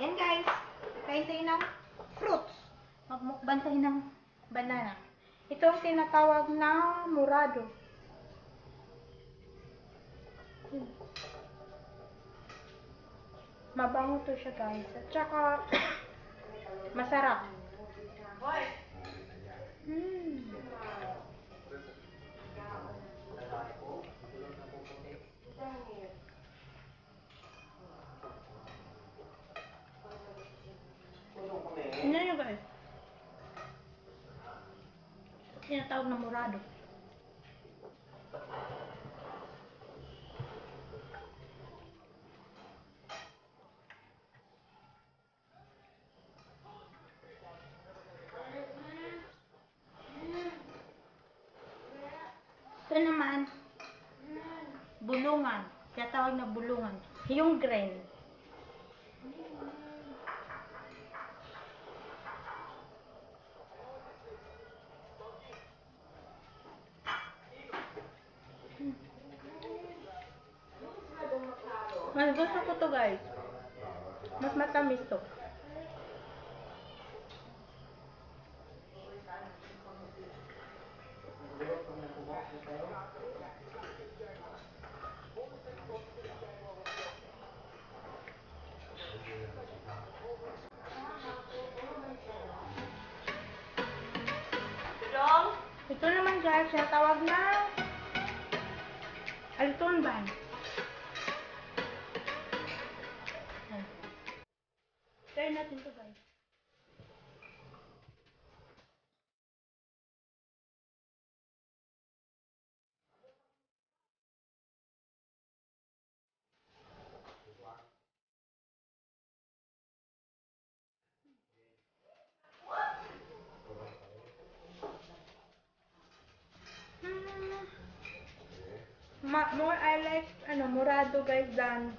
Yan guys, kain tayo ng fruits. Magmukbang tayo ng banana. Ito ang tinatawag na murado. Mabango to siya guys. At saka, masarap. Tingnan nyo guys. Tinatawag na murado. Ito naman, bulungan. Tinatawag na bulungan. Yung grain. Mas gusto ko to guys. Mas matamis to. Ito naman guys, tinatawag na altonban. Try natin to guys. More I like murado guys than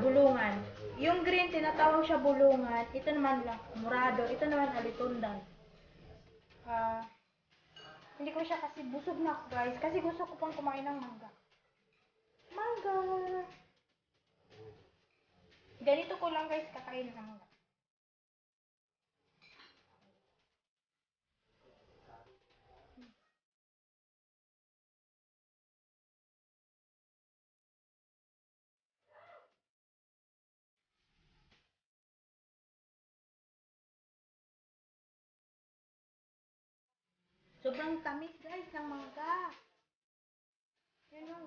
bulungan. Yung green tinatawag siya bulungan, ito naman lang murado, ito naman alitundan. Hindi ko siya kasi busog na ako guys, kasi gusto ko pang kumain ng mangga. Mangga! Ganito ko lang guys kakain ng mangga. Sobrang tamis guys ng mangga. Yun lang.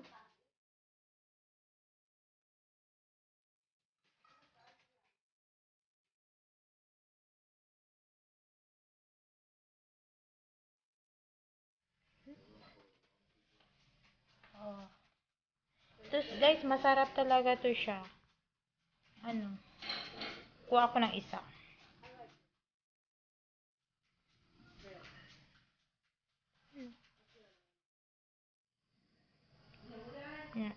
Oh. Tapos guys, masarap talaga to siya. Kuha ako ng isa. Yeah.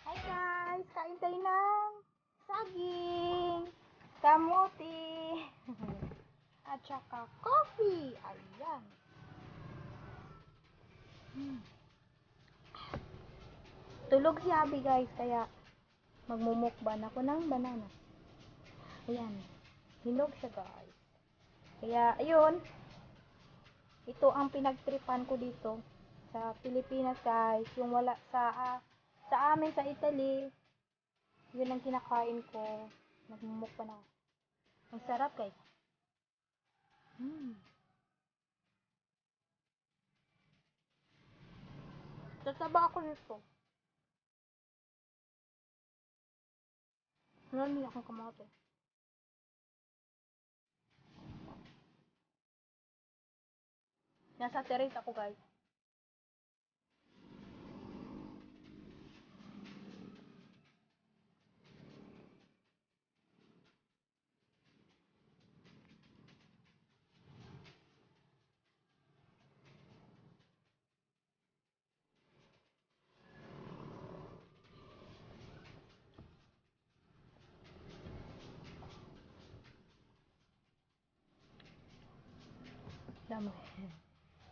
Hi guys! Kain tayo ng saging, kamuti, at saka coffee. Ayan. Tulog si Abby guys, kaya magmumukban ako ng banana. Ayan. Hinog siya guys. Kaya, ayun. Ito ang pinagtripan ko dito sa Pilipinas guys. Yung wala sa amin sa Italy. Yun ang kinakain ko. Nagmumukban ako. Ang sarap guys. Tataba ako nito. Marami akong kamote. Nasa terrace ako guys.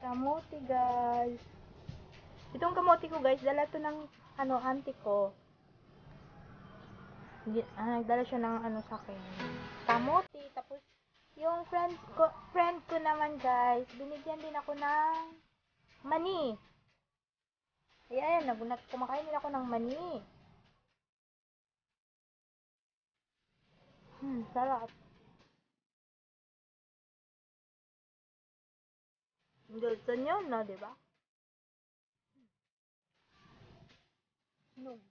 Kamote, guys. Itong kamote ko, guys, dala to ng, auntie ko. Nagdala siya ng, sa akin. Kamote. Tapos, yung friend ko naman, guys, binigyan din ako ng mani. Ayan, kumakain din ako ng mani. Sarap. Gusto nyo, no, diba? No.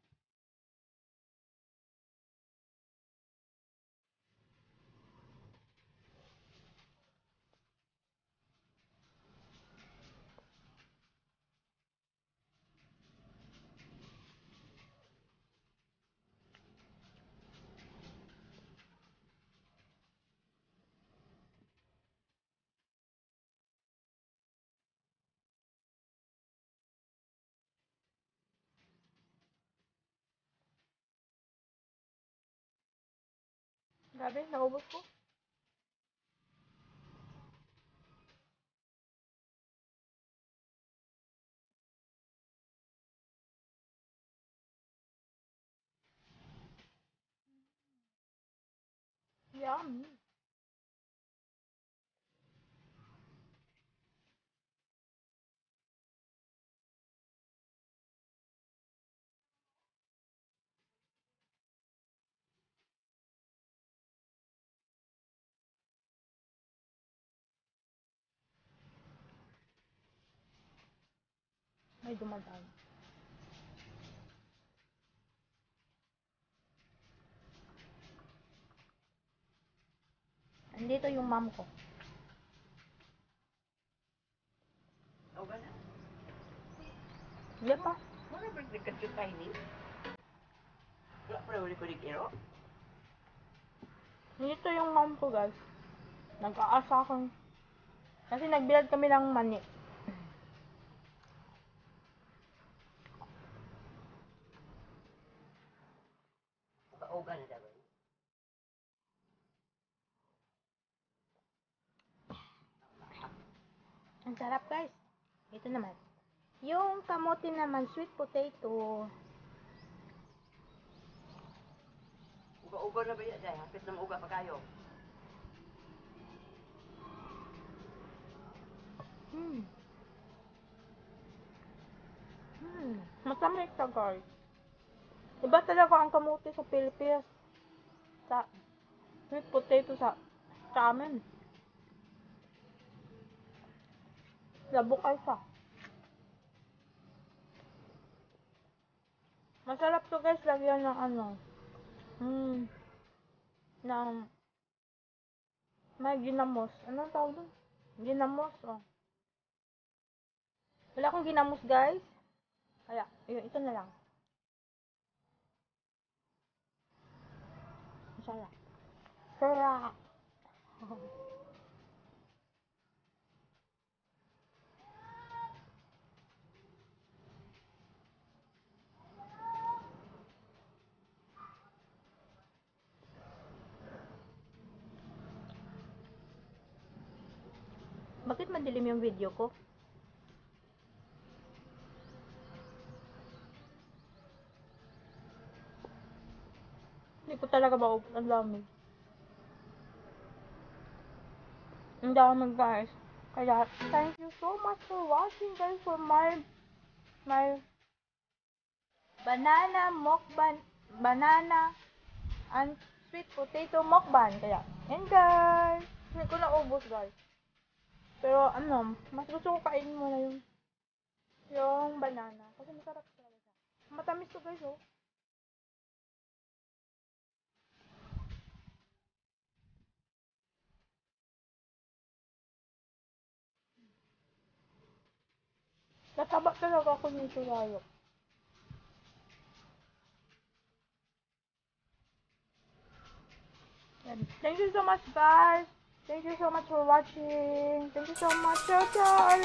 Grabe, naubos ko. Yummy. May dumadaan. Andito yung mom ko. Hindi pa. Mana berdekat juta ini? Gak pernah balik-balik ero? Dito yung mom ko, guys. Nag-aasa akong. Kasi nagbilad kami ng mani. Kaugan na daw. Ang sarap, guys. Ito naman. Yung kamote naman, sweet potato. Uga-uga na ba yan? Dahil hapit na uga pa kayo. Matamig siya, guys. Iba talaga ang kamote sa Pilipinas. Sa sweet potato sa amin. Labukay siya. Masarap to, guys. Lagyan ng ng may ginamos. Anong tawag doon? Ginamos, oh. Wala akong ginamos, guys. Kaya, yun, ito na lang. Masarap. Sarap. Bakit madilim yung video ko? Hindi ko talaga maubos. Ang dami. Ang dami, guys. Kaya, thank you so much for watching, guys, for my banana and sweet potato mukbang. Kaya, and guys, hindi ko naubos, guys. Pero, mas gusto ko kainin muna yung banana. Kasi masarap talaga siya. Matamis to, guys, oh. Nataba talaga ako nito, layo. Thank you so much, guys. Thank you so much for watching. Thank you so much. Ciao, ciao.